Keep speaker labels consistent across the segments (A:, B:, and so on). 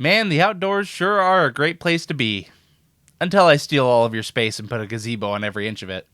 A: Man, the outdoors sure are a great place to be. Until I steal all of your space and put a gazebo on every inch of it.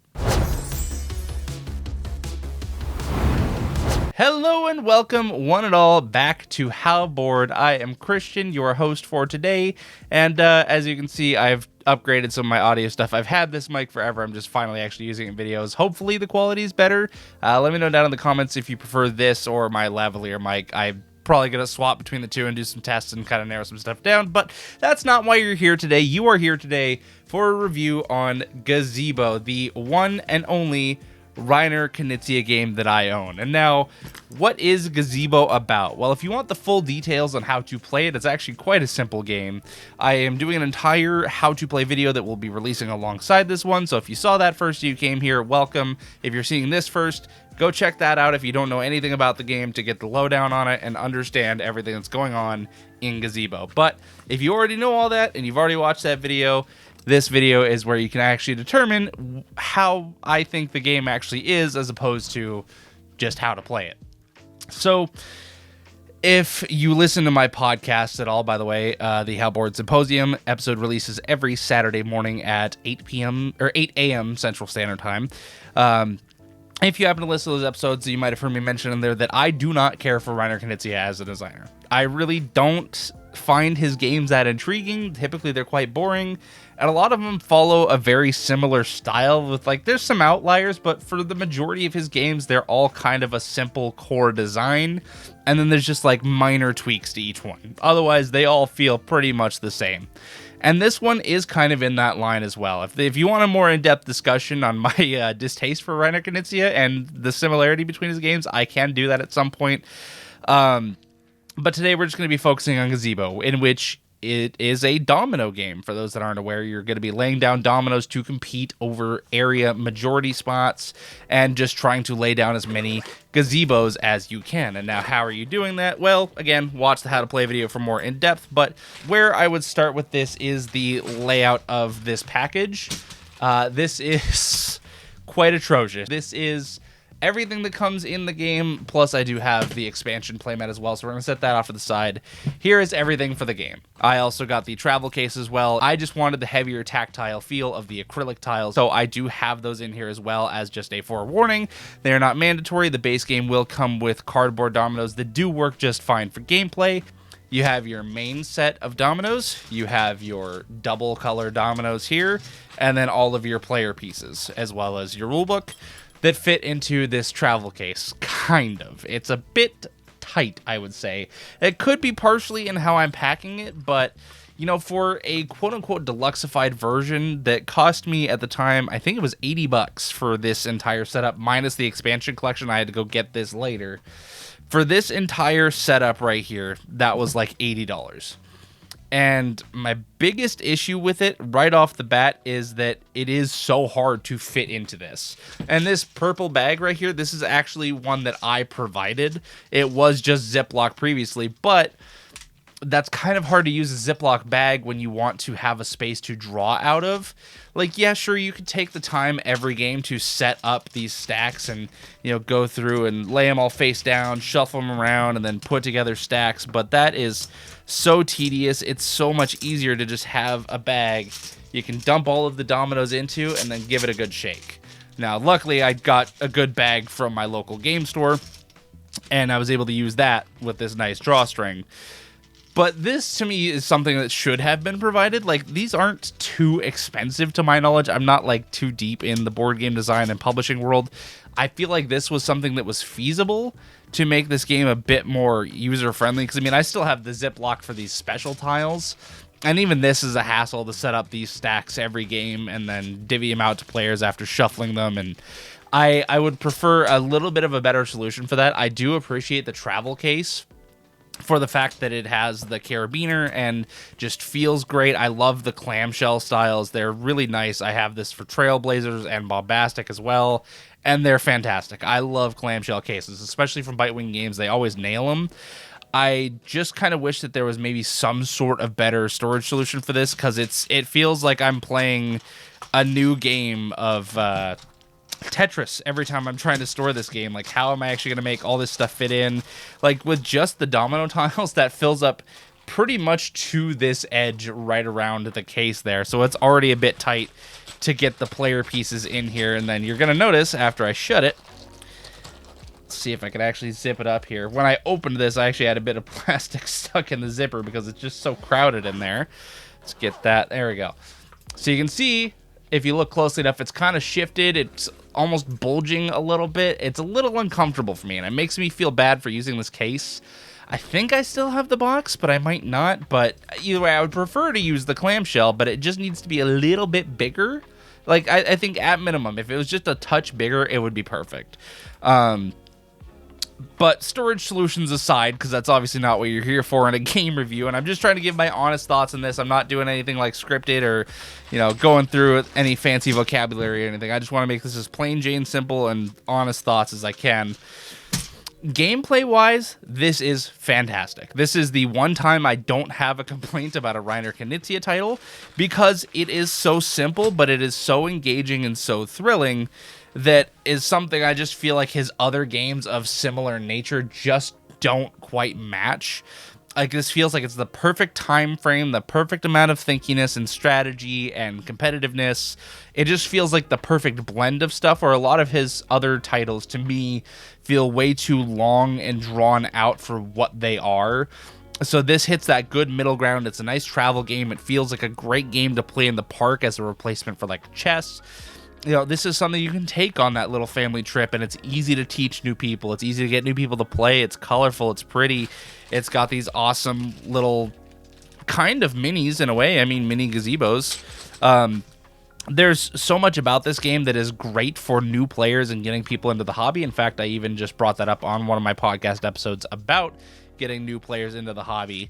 A: Hello and welcome, one and all, back to How Bored. I am Christian, your host for today, and as you can see, I've upgraded some of my audio stuff. I've had this mic forever. I'm just finally actually using it in videos. Hopefully the quality is better. Let me know down in the comments if you prefer this or my lavalier mic. I'm probably going to swap between the two and do some tests and kind of narrow some stuff down, but that's not why you're here today. You are here today for a review on Gazebo, the one and only Reiner Knizia game that I own. And now, what is Gazebo about? Well, if you want the full details on how to play it, it's actually quite a simple game. I am doing an entire how to play video that will be releasing alongside this one, so if you saw that first, you came here, welcome. If you're seeing this first, go check that out if you don't know anything about the game to get the lowdown on it and understand everything that's going on in Gazebo. But if you already know all that and you've already watched that video, this video is where you can actually determine how I think the game actually is as opposed to just how to play it. So if you listen to my podcast at all, by the way, the How Bored Symposium episode releases every Saturday morning at 8 a.m. Central Standard Time. If you happen to listen to those episodes, you might have heard me mention in there that I do not care for Reiner Knizia as a designer. I really don't find his games that intriguing. Typically, they're quite boring, and a lot of them follow a very similar style with, like, there's some outliers, but for the majority of his games, they're all kind of a simple core design, and then there's just, like, minor tweaks to each one. Otherwise, they all feel pretty much the same. And this one is kind of in that line as well. If you want a more in-depth discussion on my distaste for Reiner Knizia and the similarity between his games, I can do that at some point. But today we're just going to be focusing on Gazebo, in which it is a domino game. For those that aren't aware, you're going to be laying down dominoes to compete over area majority spots and just trying to lay down as many gazebos as you can. And now, how are you doing that? Well, again, watch the how to play video for more in depth, but where I would start with this is the layout of this package. This is quite atrocious. This is everything that comes in the game, plus I do have the expansion playmat as well, so we're going to set that off to the side. Here is everything for the game. I also got the travel case as well. I just wanted the heavier tactile feel of the acrylic tiles, so I do have those in here as well as just a forewarning. They are not mandatory. The base game will come with cardboard dominoes that do work just fine for gameplay. You have your main set of dominoes, you have your double color dominoes here, and then all of your player pieces, as well as your rulebook that fit into this travel case, kind of. It's a bit tight, I would say. It could be partially in how I'm packing it, but, you know, for a quote-unquote deluxeified version that cost me at the time, I think it was $80 for this entire setup, minus the expansion collection. I had to go get this later. For this entire setup right here, that was like $80. And my biggest issue with it right off the bat is that it is so hard to fit into this. And this purple bag right here, this is actually one that I provided. It was just Ziploc previously, but that's kind of hard to use a Ziploc bag when you want to have a space to draw out of. Like, yeah, sure, you could take the time every game to set up these stacks and, you know, go through and lay them all face down, shuffle them around, and then put together stacks, but that is so tedious. It's so much easier to just have a bag you can dump all of the dominoes into and then give it a good shake. Now, luckily, I got a good bag from my local game store, and I was able to use that with this nice drawstring. But this, to me, is something that should have been provided. Like, these aren't too expensive, to my knowledge. I'm not, like, too deep in the board game design and publishing world. I feel like this was something that was feasible to make this game a bit more user-friendly. Because, I mean, I still have the Ziploc for these special tiles. And even this is a hassle to set up these stacks every game and then divvy them out to players after shuffling them. And I would prefer a little bit of a better solution for that. I do appreciate the travel case for the fact that it has the carabiner and just feels great. I love the clamshell styles. They're really nice. I have this for Trailblazers and Bombastic as well, and they're fantastic. I love clamshell cases, especially from Bitewing games. They always nail them. I just kind of wish that there was maybe some sort of better storage solution for this, because it feels like I'm playing a new game of Tetris every time I'm trying to store this game. Like, how am I actually going to make all this stuff fit in? Like, with just the domino tiles, that fills up pretty much to this edge right around the case there. So it's already a bit tight to get the player pieces in here. And then you're going to notice after I shut it, let's see if I can actually zip it up here. When I opened this, I actually had a bit of plastic stuck in the zipper because it's just so crowded in there. Let's get that. There we go. So you can see, if you look closely enough, it's kind of shifted. It's almost bulging a little bit. It's a little uncomfortable for me, and it makes me feel bad for using this case. I think I still have the box, but I might not. But either way, I would prefer to use the clamshell, but it just needs to be a little bit bigger. Like, I think at minimum, if it was just a touch bigger, it would be perfect. But storage solutions aside, because that's obviously not what you're here for in a game review, and I'm just trying to give my honest thoughts on this. I'm not doing anything like scripted or, going through any fancy vocabulary or anything. I just want to make this as plain Jane simple and honest thoughts as I can. Gameplay-wise, this is fantastic. This is the one time I don't have a complaint about a Reiner Knizia title, because it is so simple, but it is so engaging and so thrilling. That is something I just feel like his other games of similar nature just don't quite match. Like, this feels like it's the perfect time frame, the perfect amount of thinkiness and strategy and competitiveness. It just feels like the perfect blend of stuff, where a lot of his other titles, to me, feel way too long and drawn out for what they are. So this hits that good middle ground. It's a nice travel game. It feels like a great game to play in the park as a replacement for, like, chess. This is something you can take on that little family trip, and it's easy to teach new people. It's easy to get new people to play. It's colorful. It's pretty. It's got these awesome little kind of minis in a way. I mean, mini gazebos. There's so much about this game that is great for new players and getting people into the hobby. In fact, I even just brought that up on one of my podcast episodes about getting new players into the hobby.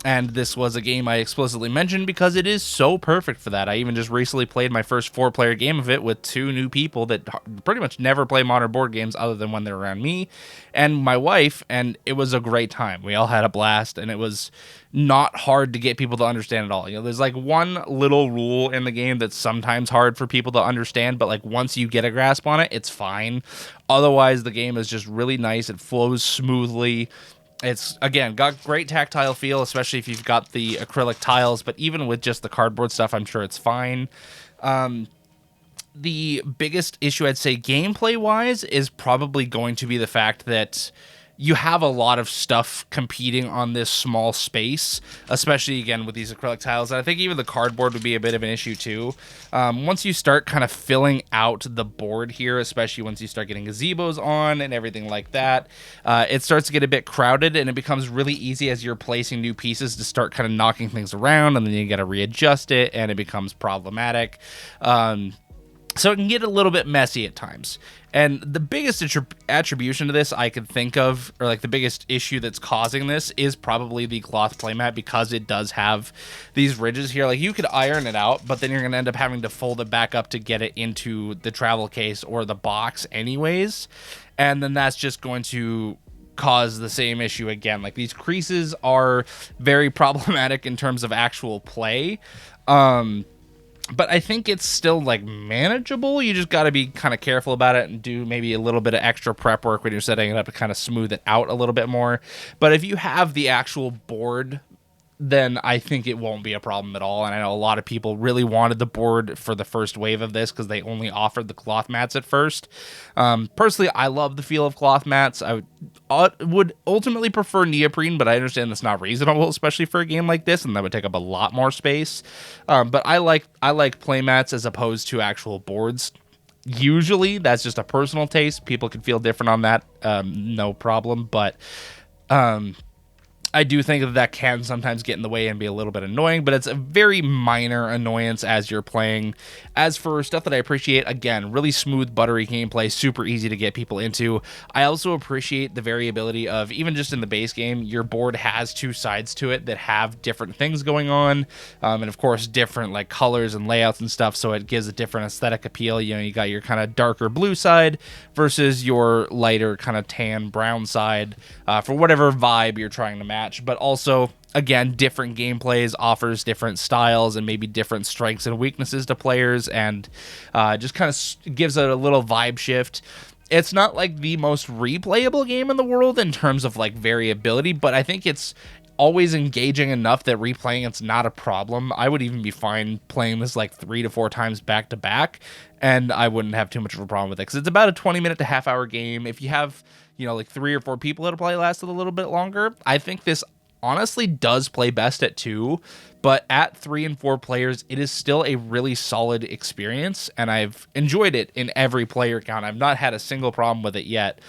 A: And this was a game I explicitly mentioned because it is so perfect for that. I even just recently played my first 4-player game of it with 2 new people that pretty much never play modern board games other than when they're around me and my wife, and it was a great time. We all had a blast, and it was not hard to get people to understand at all. There's like one little rule in the game that's sometimes hard for people to understand, but like once you get a grasp on it, it's fine. Otherwise, the game is just really nice. It flows smoothly. It's, again, got great tactile feel, especially if you've got the acrylic tiles, but even with just the cardboard stuff, I'm sure it's fine. The biggest issue, I'd say, gameplay-wise, is probably going to be the fact that you have a lot of stuff competing on this small space, especially, again, with these acrylic tiles. And I think even the cardboard would be a bit of an issue, too. Once you start kind of filling out the board here, especially once you start getting gazebos on and everything like that, it starts to get a bit crowded, and it becomes really easy as you're placing new pieces to start kind of knocking things around, and then you got to readjust it, and it becomes problematic. So it can get a little bit messy at times. And the biggest attribution to this I could think of, or like the biggest issue that's causing this, is probably the cloth playmat, because it does have these ridges here. Like, you could iron it out, but then you're going to end up having to fold it back up to get it into the travel case or the box anyways. And then that's just going to cause the same issue again. Like, these creases are very problematic in terms of actual play. But I think it's still, like, manageable. You just got to be kind of careful about it and do maybe a little bit of extra prep work when you're setting it up to kind of smooth it out a little bit more. But if you have the actual board, then I think it won't be a problem at all. And I know a lot of people really wanted the board for the first wave of this because they only offered the cloth mats at first. Personally, I love the feel of cloth mats. I would ultimately prefer neoprene, but I understand that's not reasonable, especially for a game like this, and that would take up a lot more space. But I like play mats as opposed to actual boards. Usually, that's just a personal taste. People can feel different on that, no problem. But I do think that can sometimes get in the way and be a little bit annoying, but it's a very minor annoyance as you're playing. As for stuff that I appreciate, again, really smooth, buttery gameplay, super easy to get people into. I also appreciate the variability of, even just in the base game, your board has 2 sides to it that have different things going on, and of course different like colors and layouts and stuff, so it gives a different aesthetic appeal. You got your kind of darker blue side versus your lighter kind of tan brown side, for whatever vibe you're trying to match. But also, again, different gameplays offers different styles and maybe different strengths and weaknesses to players, and just kind of gives it a little vibe shift. It's not like the most replayable game in the world in terms of like variability, but I think it's always engaging enough that replaying it's not a problem. I would even be fine playing this like 3 to 4 times back to back, and I wouldn't have too much of a problem with it, because it's about a 20-minute to half-hour game. If you have, you know, like 3 or 4 people, it'll probably last a little bit longer. I think this honestly does play best at 2, but at 3 and 4 players, it is still a really solid experience, and I've enjoyed it in every player count. I've not had a single problem with it yet.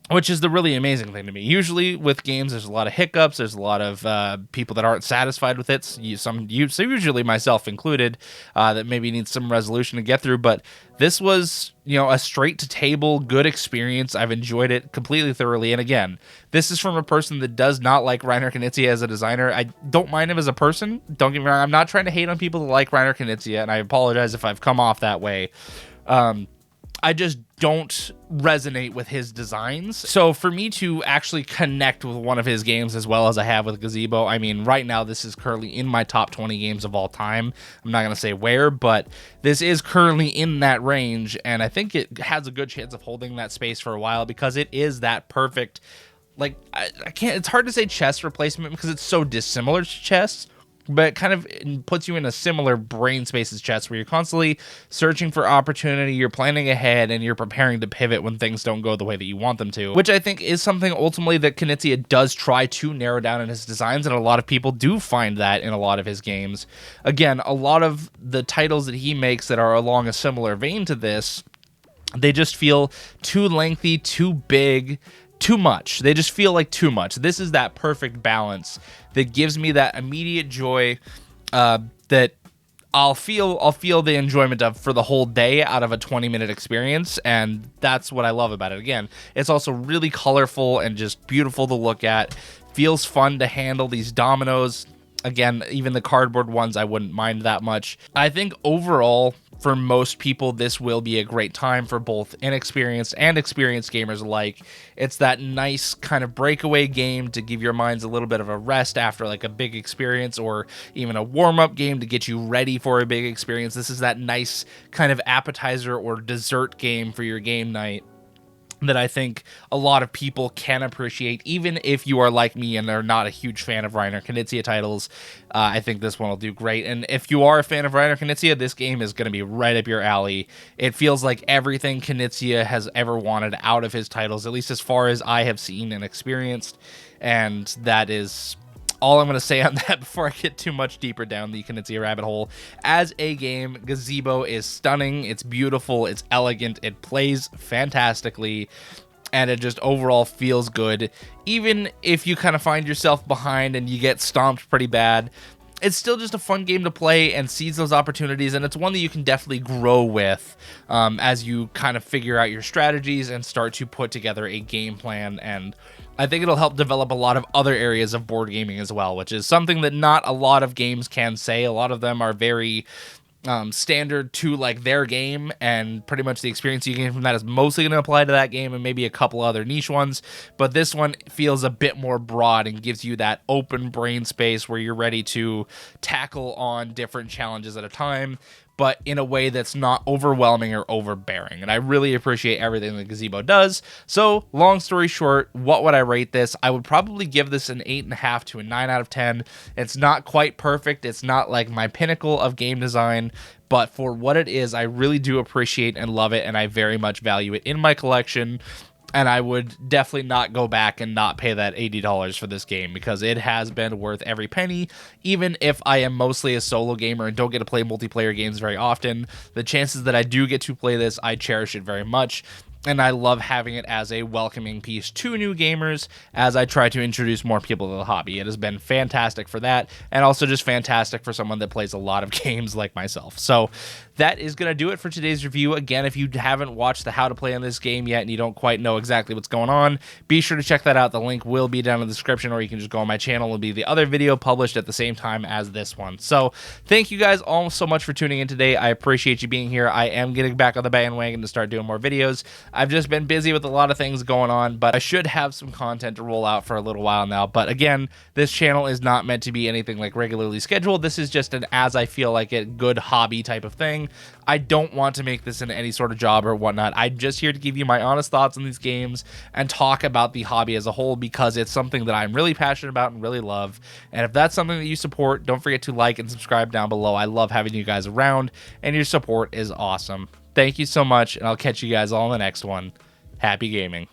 A: Which is the really amazing thing to me. Usually with games, there's a lot of hiccups. There's a lot of people that aren't satisfied with it. So usually myself included, that maybe needs some resolution to get through. But this was, you know, a straight to table, good experience. I've enjoyed it completely thoroughly. And again, this is from a person that does not like Reiner Knizia as a designer. I don't mind him as a person. Don't get me wrong. I'm not trying to hate on people that like Reiner Knizia, and I apologize if I've come off that way. I just don't resonate with his designs. So for me to actually connect with one of his games as well as I have with Gazebo, I mean, right now this is currently in my top 20 games of all time. I'm not going to say where, but this is currently in that range, and I think it has a good chance of holding that space for a while, because it is that perfect, like, I can't, it's hard to say chess replacement because it's so dissimilar to chess, but it kind of puts you in a similar brain space as chess, where you're constantly searching for opportunity, you're planning ahead, and you're preparing to pivot when things don't go the way that you want them to, which I think is something ultimately that Knizia does try to narrow down in his designs, and a lot of people do find that in a lot of his games. Again, a lot of the titles that he makes that are along a similar vein to this, they just feel too lengthy, too big, too much. They just feel like too much. This is that perfect balance that gives me that immediate joy, that I'll feel the enjoyment of for the whole day out of a 20-minute experience, and that's what I love about it. Again, it's also really colorful and just beautiful to look at. Feels fun to handle these dominoes. Again, even the cardboard ones, I wouldn't mind that much. I think overall, for most people, this will be a great time for both inexperienced and experienced gamers alike. It's that nice kind of breakaway game to give your minds a little bit of a rest after like a big experience, or even a warm-up game to get you ready for a big experience. This is that nice kind of appetizer or dessert game for your game night that I think a lot of people can appreciate, even if you are like me and are not a huge fan of Reiner Knizia titles. I think this one will do great. And if you are a fan of Reiner Knizia, this game is going to be right up your alley. It feels like everything Knizia has ever wanted out of his titles, at least as far as I have seen and experienced. And that is all I'm going to say on that before I get too much deeper down the Knizia rabbit hole. As a game, Gazebo is stunning, it's beautiful, it's elegant, it plays fantastically, and it just overall feels good. Even if you kind of find yourself behind and you get stomped pretty bad, it's still just a fun game to play and seize those opportunities, and it's one that you can definitely grow with as you kind of figure out your strategies and start to put together a game plan. And I think it'll help develop a lot of other areas of board gaming as well, which is something that not a lot of games can say. A lot of them are very standard to like their game, and pretty much the experience you gain from that is mostly going to apply to that game and maybe a couple other niche ones. But this one feels a bit more broad and gives you that open brain space where you're ready to tackle on different challenges at a time, but in a way that's not overwhelming or overbearing. And I really appreciate everything that Gazebo does. So, long story short, what would I rate this? I would probably give this an 8.5 to a 9 out of 10. It's not quite perfect. It's not like my pinnacle of game design, but for what it is, I really do appreciate and love it, and I very much value it in my collection. And I would definitely not go back and not pay that $80 for this game, because it has been worth every penny. Even if I am mostly a solo gamer and don't get to play multiplayer games very often, the chances that I do get to play this, I cherish it very much. And I love having it as a welcoming piece to new gamers as I try to introduce more people to the hobby. It has been fantastic for that, and also just fantastic for someone that plays a lot of games like myself. So that is going to do it for today's review. Again, if you haven't watched the how to play on this game yet and you don't quite know exactly what's going on, be sure to check that out. The link will be down in the description, or you can just go on my channel. It'll be the other video published at the same time as this one. So thank you guys all so much for tuning in today. I appreciate you being here. I am getting back on the bandwagon to start doing more videos. I've just been busy with a lot of things going on, but I should have some content to roll out for a little while now. But again, this channel is not meant to be anything like regularly scheduled. This is just an as I feel like it, good hobby type of thing. I don't want to make this into any sort of job or whatnot. I'm just here to give you my honest thoughts on these games and talk about the hobby as a whole, because it's something that I'm really passionate about and really love. And if that's something that you support, don't forget to like and subscribe down below. I love having you guys around, and your support is awesome. Thank you so much, and I'll catch you guys all in the next one. Happy gaming.